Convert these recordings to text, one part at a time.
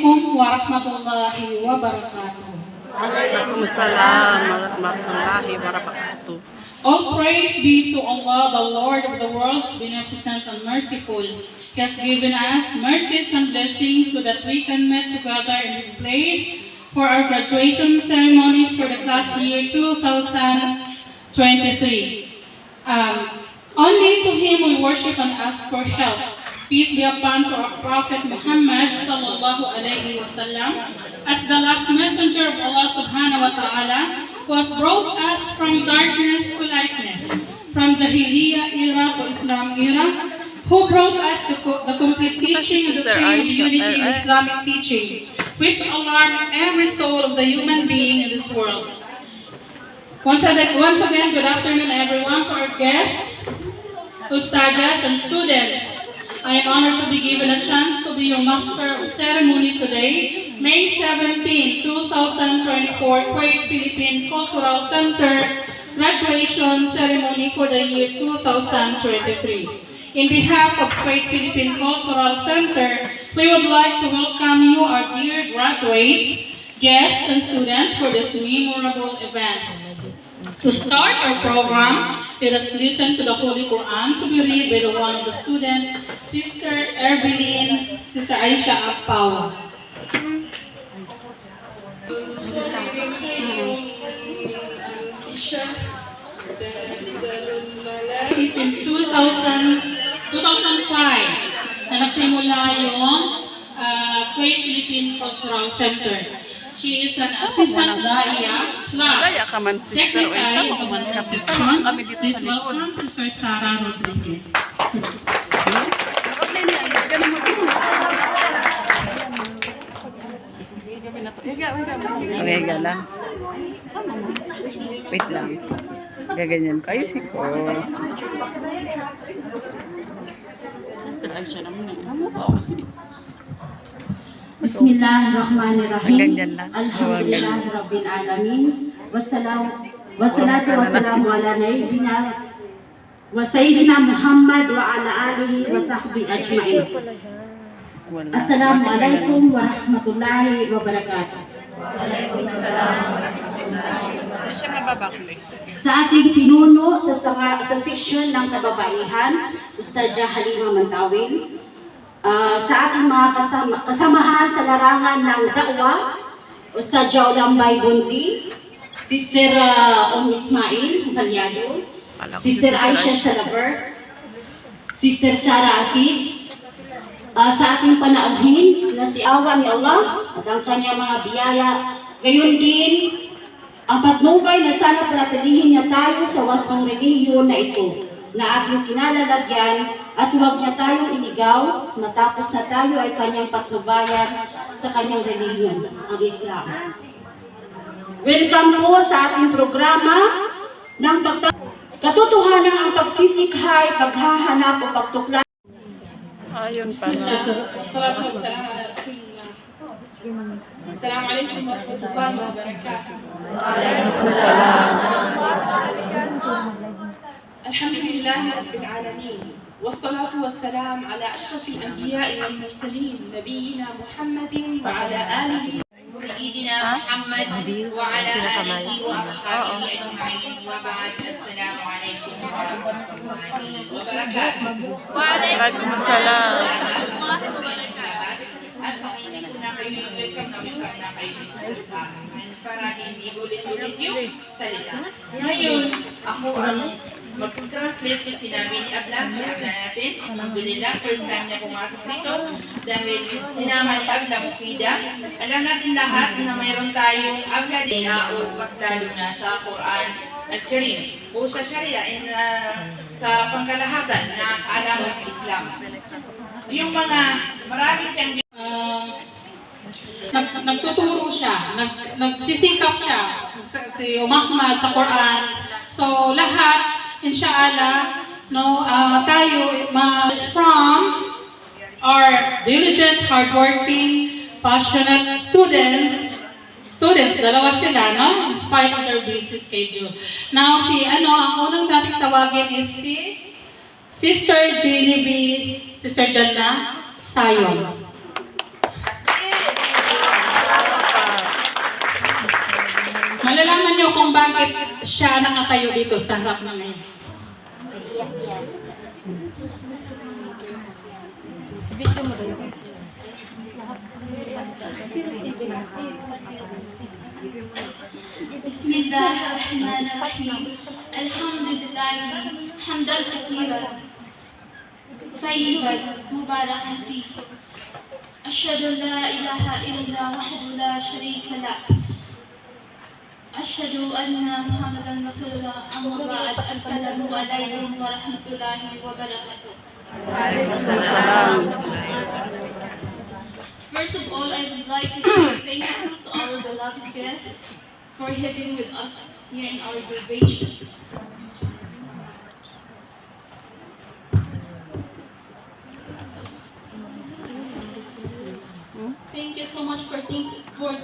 alaikum wa rahmatullahi wa barakatuh. Waalaikumsalam warahmatullahi wabarakatuh. All praise be to Allah, the Lord of the worlds, beneficent and merciful. He has given us mercies and blessings so that we can meet together in this place for our graduation ceremonies for the class year 2023. Only to Him we worship and ask for help. Peace be upon to our Prophet Muhammad sallallahu alaihi wasallam as the last messenger of Allah subhanahu wa ta'ala, who has brought us from darkness to lightness, from Jahiliyyah era to Islam era, who brought us to the complete teaching and the tree of unity in Islamic teaching, which alarmed every soul of the human being in this world. Once again, good afternoon everyone, to our guests, ustadas and students. I am honored to be given a chance to be your master of ceremony today, May 17, 2024, Kuwait Philippine Cultural Center graduation ceremony for the year 2023. In behalf of Kuwait Philippine Cultural Center, we would like to welcome you, our dear graduates, guests, and students for this memorable events. To start our program, let us listen to the Holy Quran to be read by the one of the student, Sister Erbilin, Sister Aisha Akpawa. Since 2005 na nagsimula yung Kuwait Philippine Cultural Center. She is an assistant daya / secretary of the section. Please welcome Sister Sarah Rodriguez. Okay, lang. Wait lang. Gaganyan ko. Ayusin ko. Sister Aisha naman eh. Bismillahirrahmanirrahim. Alhamdulillahi Rabbil Alamin. Wassalatu wassalamu ala nabiyyina wa sayyidina Muhammad wa ala alihi wa sahbihi ajma'in. Assalamualaikum warahmatullahi wabarakatuh. Sa ating pinuno sa seksyon ng kababaihan, Ustadja Halima Mantawin, sa ating mga kasamahan sa larangan ng da'wa, Ustadja Olambay Bunti, Sister Ismail Falyado, Sister Aisha Salaber, Sister Sarah Aziz, sa ating panauhin na si Awa ni Allah at ang kanyang mga biyaya, gayon din ang patnubay na sana panatilihin niya tayo sa wastong relihiyon na ito na ating kinalalagyan at huwag niya tayong iligaw matapos na tayo ay kanyang patnubayan sa kanyang relihiyon, ang Islam. Welcome po sa ating programa ng katotohanan ang pagsisikhay, paghahanap o pagtukla. Ayun Bismillah. Wassalatu wassalamu ala Rasulillah. Assalamu alaikum warahmatullahi wabarakatuh. Alhamdulillahi Rabbil Alamin. والصلاة والسلام على أشرف الأنبياء والمرسلين نبينا محمد وعلى آله سيدنا محمد وعلى آله وأصحابه أجمعين وبعد السلام عليكم ورحمة الله وبركاته. وعليكم السلام. At sa hindi ko na kayo welcome na kayo sa akin para hindi ulit-ulit yung salita. Ngayon, ako ang mag-translate sa sinabi ni Ablam, si Ablam natin. Alhamdulillah, first time niya pumasok dito dahil sinama ni Ablam Fida. Alam natin lahat na mayroon tayong Ablam o mas lalo na sa Quran Al-Karim o sa Sharia sa pangkalahatan na alaman sa Islam. Yung mga marami siyang nagtuturo siya, nagsisikap siya si Muhammad sa Quran. So lahat, inshallah, tayo from our diligent, hardworking, passionate students, dalawa sila, no? In spite of their busy schedule. Now, ang unang dating tawagin is si Sister Genevieve, Sister Janna Sayon. bakit siya nakatayo dito sa harap na ngayon. بسم الله الرحمن الرحيم الحمد لله حمدا كثيرا طيبا مباركا فيه أشهد أن لا إله إلا الله وحده لا شريك له أشهد أن محمدا رسول الله أما بعد السلام عليكم ورحمة الله وبركاته. First of all, I would like to say thank you to our beloved guests for having with us here in our graduation. Thank you so much for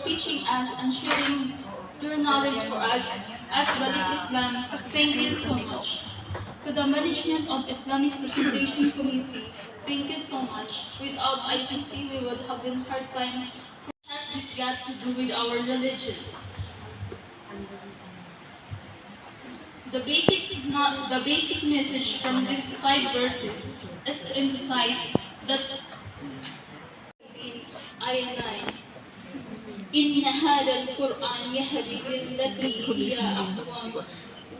teaching us and sharing your knowledge for us as Balik Islam. Thank you so much. To the management of Islamic Presentation Committee, thank you so much. Without IPC, we would have been hard time. What has this got to do with our religion? The basic message from these 5 verses is to emphasize that in Ayah 9, إن هذا القرآن يهدي للتي هي أقوم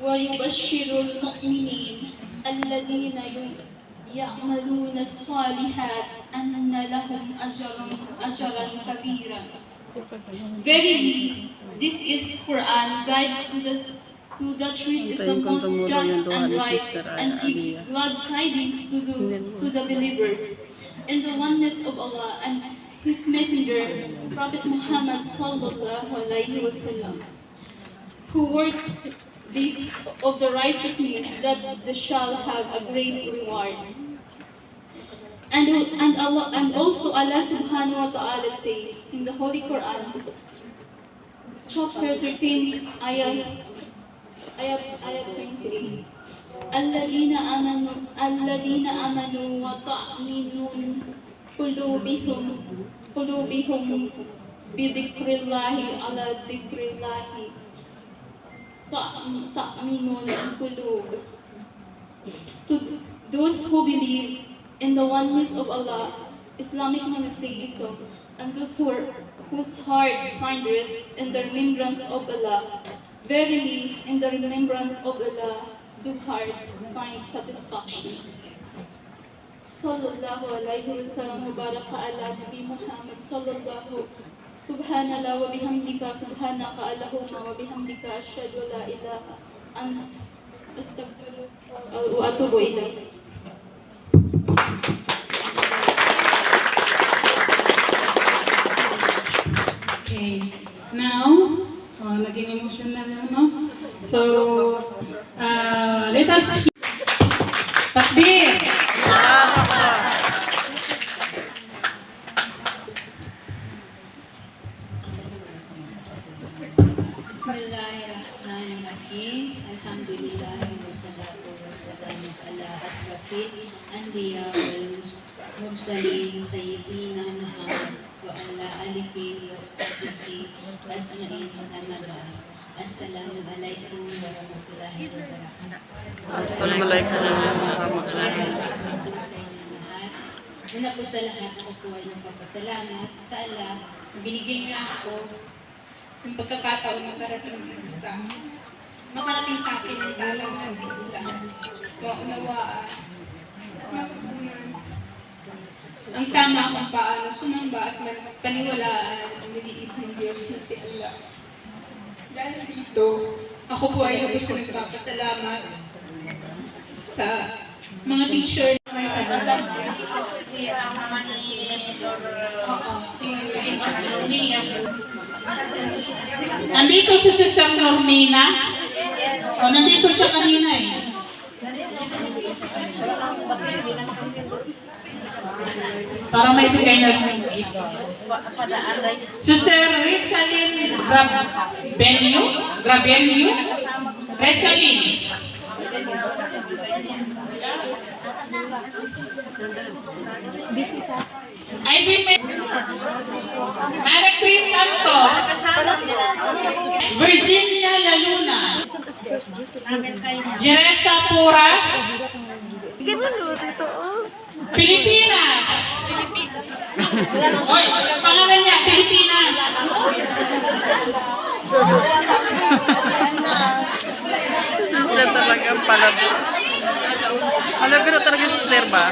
ويبشر المؤمنين الذين يعملون الصالحات أن لهم أجرا كبيرا. Verily, this is Quran guides to the truth is the most just and right and gives glad tidings to the believers in the oneness of Allah and His Messenger, Prophet Muhammad sallallahu alaihi wasallam, who worked deeds of the righteousness that they shall have a great reward. And also Allah subhanahu wa ta'ala says in the Holy Quran, chapter 13, ayah 28, الذين آمنوا وتطمئن قلوبهم بذكر الله على ذكر الله تطمئن القلوب. To those who believe in the oneness of Allah, Islamic monotheism, and those whose heart find rest in the remembrance of Allah, verily in the remembrance of Allah do heart find satisfaction. Sallallahu alayhi wa sallam wa baraka ala Nabi Muhammad sallallahu subhanallah wa bihamdika subhanaka Allahumma wa bihamdika ashhadu la ilaha ant astaghfiruka wa atubu ilayk. Okay, now, naging emotional na, no? So, let us takbir! Bismillahirrahmanirrahim. Alhamdulillah wassalatu wassalamu ala asrafil anbiya wal mursalin sayyidina Muhammad wa ala alihi wasahbihi ajma'in amma ba'd. Assalamualaikum warahmatullahi wabarakatuh. Assalamualaikum warahmatullahi wabarakatuh. Una po sa lahat, ako po ay nagpapasalamat sa Allah na binigay niya ako ng pagkakataon na makarating sa akin ng talang ng Islam, maunawaan at matutunan ang tama kung paano sumamba at paniwalaan ang nag-iisang Diyos na si Allah. Dahil dito, ako po ay gusto nagpapasalamat sa mga teacher na sa dagat. Nandito si Sister Normina. O, nandito siya kanina eh. Para may bigay na yung gift. Sister Resalin Grabenio. Resalin. Ivy Mary Chris Santos, Virginia Laluna, Jeresa Puras, Pilipinas. Oy, pangalan niya, Pilipinas. Sister talaga palabiro. Palabiro talaga si sister ba?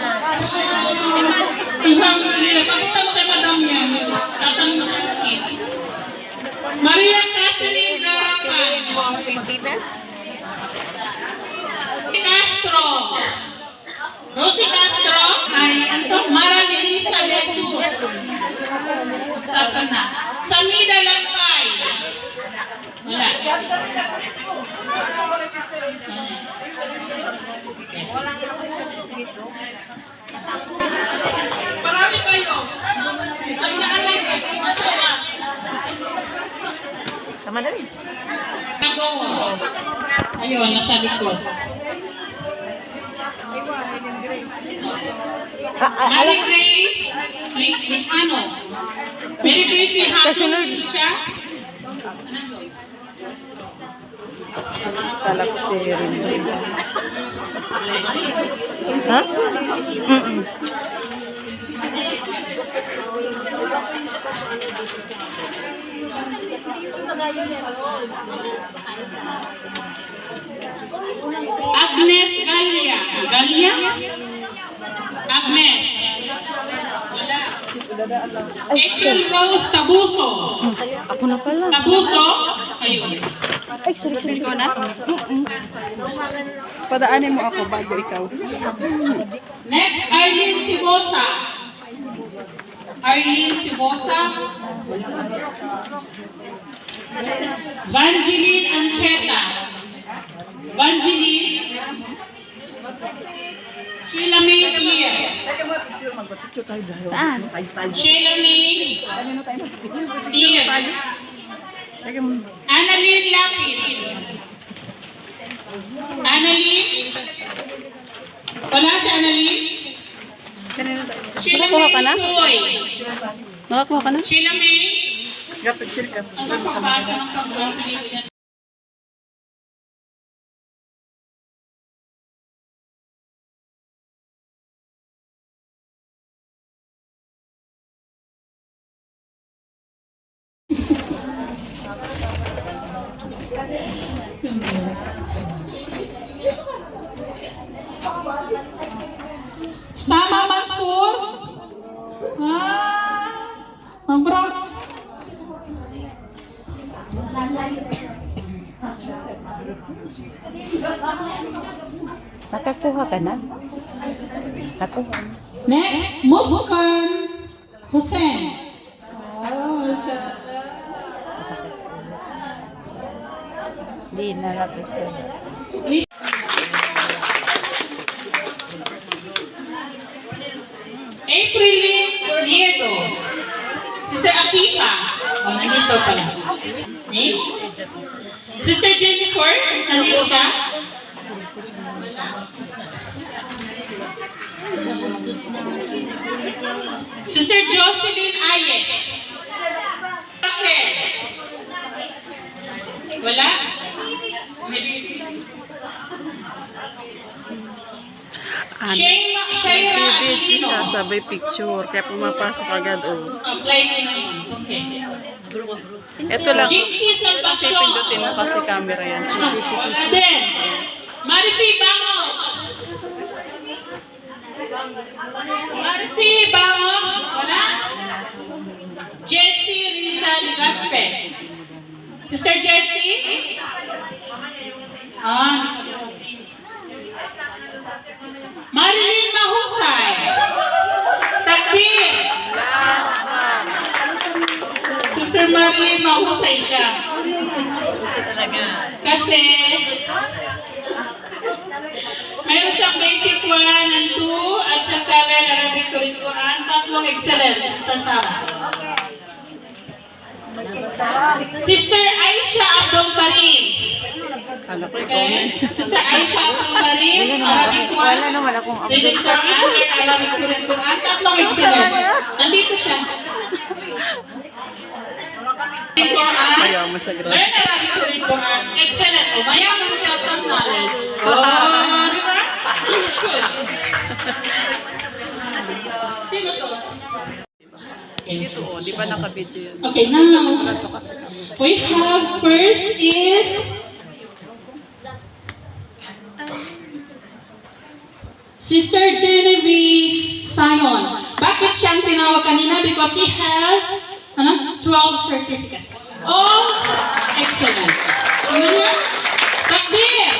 Alhamdulillah, pakita mo kay madam niya. Tatanong mo sa akin. Maria Catherine Garapan. Castro. Rosie Castro. Ay, anto, Mara Melissa de Jesus. Saka na. Samida Lampay. Wala. Marami kayo. Isang daan lang kayo. Masaya. Tama na rin. Ayun, nasa likod. Mary Grace Lihano. Mary Grace Lihano. Dito siya. Kala ko si Rin. Ha? Agnes Galia. Galia? Agnes. April Rose Tabuso. Ako na pala. Tabuso. Ayun. Ay, sorry. Ikaw na? Padaanin mo ako bago ikaw. Next, Arlene Sibosa. Arlene Sibosa. Vangeline Ancheta. Vangeline. Sheila May Kier. Saan? Sheila May Kier. Annalyn Lapid. Annalyn? Wala si Annalyn? Sheila Nakakuha ka na? May Toy. Nakakuha ka na? Sheila May? Gapit sila. Ano pagpasa ng pagpapalibig? Sama Mansur. Ang brown. Nakakuha ka na? Nakuha. Next, Muskan Hussein. Hindi, nalapit siya. April Lieto. Sister Akifa. Oh, nandito pala. Name? Sister Jennifer. Nandito siya. Sister Jocelyn Ayes. Okay. Wala? Shaira Aquilino. Sabay picture, kaya pumapasok agad. Oh. Apply mo na yun. Okay. Ito lang. Jinky Salvacion. Pindutin mo kasi camera yan. Wala din. Marifi Bango. Marifi Bango. Wala. Jessie Risa Ligaspe. Sister Jessie? Marilyn Mahusay. Takbir. Sister Marilyn Mahusay siya. Kasi mayroon siyang basic 1 and 2 at saka Arabic curriculum. Tatlong excellent, Sister Sarah. Sister Aisha Abdul Karim. Ano ko ikaw? Okay? Sister Aisha Abdul Karim. Charlene, Arabic 1. Reading Quran, learn Arabic to read Quran. Tatlong excellent. Nandito siya. Reading Quran, Ayaw mo siya, grabe. learn Arabic to read Quran. Excellent. O, mayaman siya sa knowledge. Oh, di ba? Good. Sino to? Ito, oh, di ba nakabidyo yun? Okay, now, Ito kasi kami. we have first is Sister Genevieve Sion. Bakit siyang tinawag kanina? Because she has 12 certificates. Oh, excellent. Ano niya? Takbir!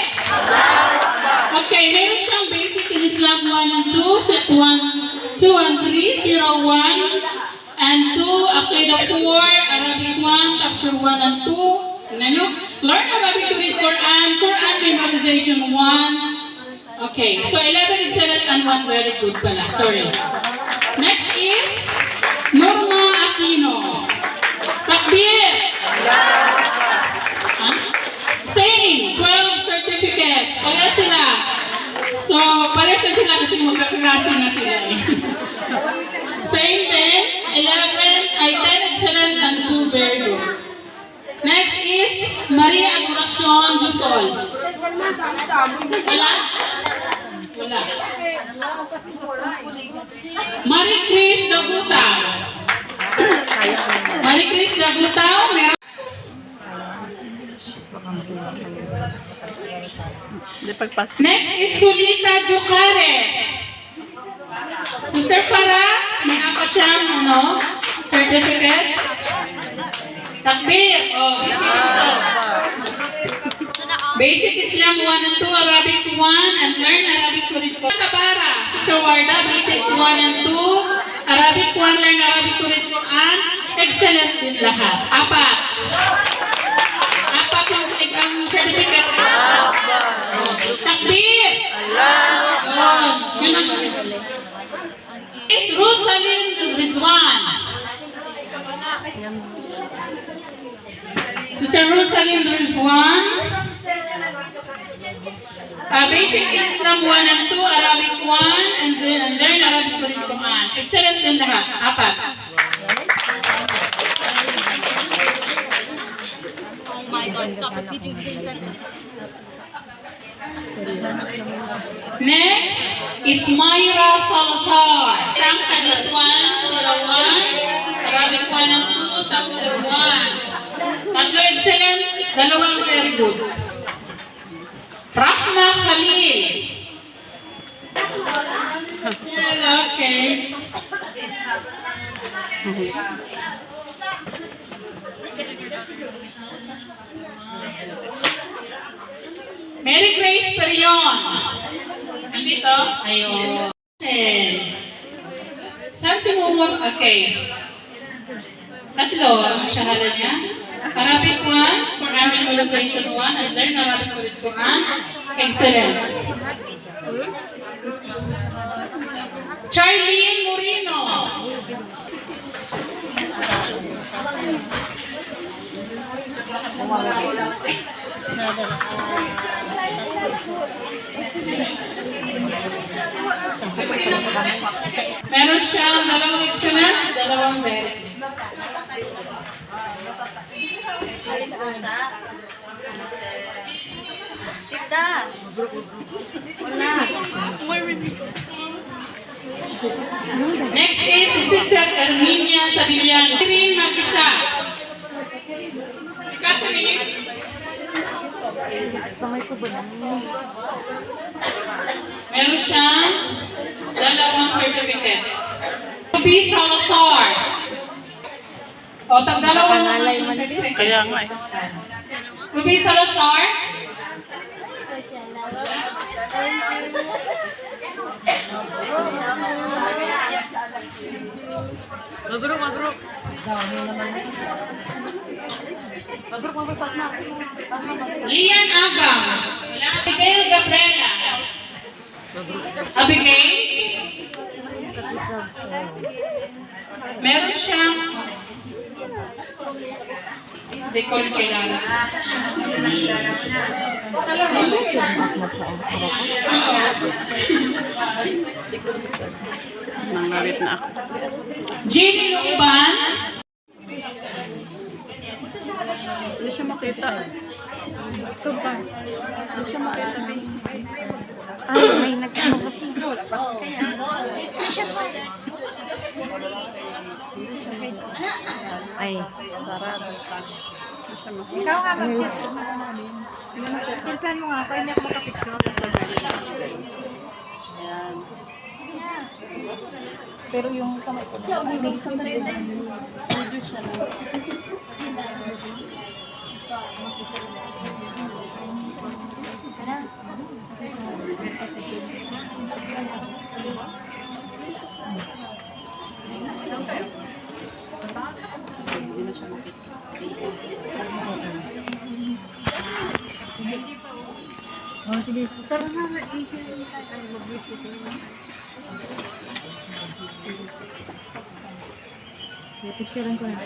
Okay, meron siyang basic in Islam 1 and 2, Fiqh 1, 2 and 3, 0, 1 and 2, Aqidah 4, Arabic 1, Tafsir 1 and 2. Tignan nyo. Learn Arabic to read Quran, Quran memorization 1. Okay, so 11 excellent and 1 very good pala. Sorry. Next is Norma Aquino. Takbir! Huh? Same, 12 certificates. Kaya sila. So, pares sila kasi magkaklase na sila eh. Same din, 11, ay 10 excellent and 2 very good. Next is Maria Adoracion Jusol. Wala? Wala. Marie Chris Dagutao. Marie Chris Dagutao, meron. Di pagpasok. Next is Sulita Jucares. Sister Para, may apat siyang certificate. Takbir. Oh, basic ito. Basic Islam 1 and 2, Arabic 1, and learn Arabic to read Quran. Tabara, Sister Warda, basic 1 and 2, Arabic 1, learn Arabic to read Quran. Excellent din lahat. Apat. Apat yung certificate. Takbir! Oh, yun ang is Rosalind Rizwan. Sister Rosalind Rizwan. Basic in Islam 1 and 2, Arabic 1, and learn Arabic to read Quran. Excellent din lahat. Apat. Oh my God, stop repeating the same sentence. Next is Myra Salazar. Tang Hadith 1, 01, Arabic 1 and 2, Tafsir 1. Tatlo excellent, dalawang very good. Rahma Khalil. Okay. Mary Grace Perion. Nandito? Ayun. Saan si Mumur? Okay. Tatlo ang shahada niya. Arabic 1, Quran memorization 1, and learn Arabic to read Quran. Excellent. Charlene Moreno. Meron siyang dalawang excellent, dalawang very good. Next is si Sister Erminia Sabiliano. Catherine Mag-isa. Si Catherine. Meron siyang dalawang certificates. Ruby Salazar. O, tag-dalawang certificates. Kaya nga eh. Ruby Salazar. Mabruk. Lian Agam. Abigail Gabriela. Abigail. Meron siyang hindi ko rin kailangan. ako. Jenny Lukban. Hindi siya makita. Ito ba? Hindi siya makita. Ay, may nag-ano kasi. Ay, sarap. Hindi siya makita. Ikaw nga mag-chat. Silsan mo nga ako, hindi ako makapicture. Ayan. Pero yung kamay ko na, may kamay ko na. Video siya na. Hindi na siya makita. Oh, sige. Tara na, mag-brief ko sila. Picturean ko na.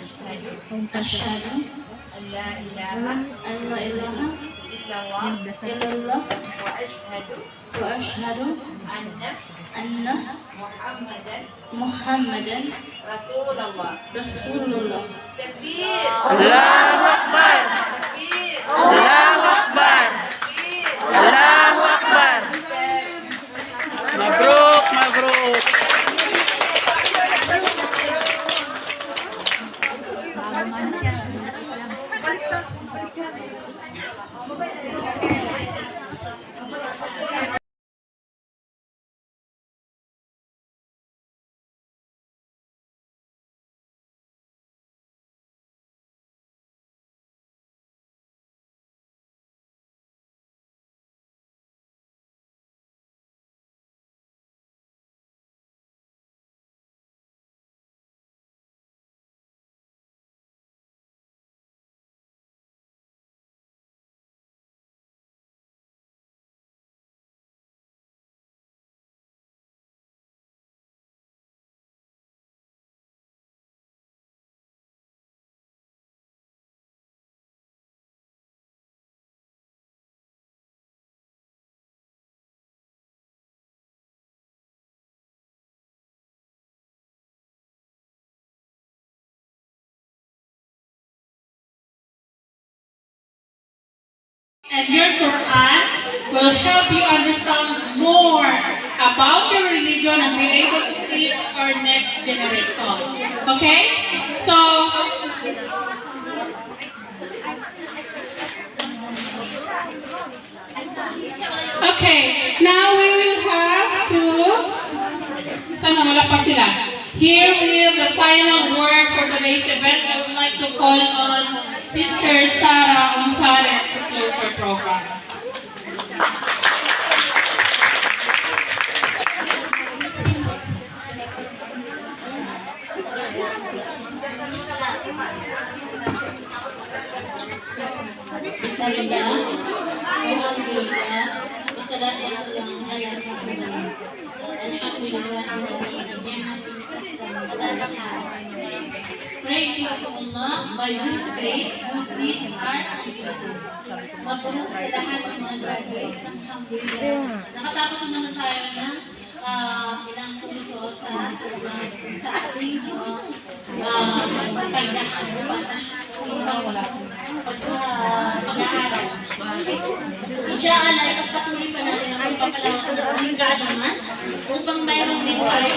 Asyhadu an la ilaha an la ilaha illallah wa asyhadu anna Muhammadan Rasulullah. Rasulullah. Takbir. Allahu Akbar! Takbir. Allahu Akbar! Allahu Akbar! Mabruk! Mabruk! And your Quran will help you understand more about your religion and be able to teach our next generation. Okay? So, okay, now we will have to, sana wala pa sila. Here with the final word for today's event, I would like to call on Sister Sarah Umfares to close our program. Bismillah, alhamdulillah, wassalatu wassalamu ala rasulillah. Alhamdulillah, praise is to Allah, by whose grace, good deeds are completed. Mapulong sa lahat ng mga graduates, alhamdulillah. Nakatapos na naman tayo ng ilang kurso sa ating pag-aaral. Inshallah, ipagpatuloy pa natin ang pagpapalawak ng aming kaalaman upang mayroon din tayo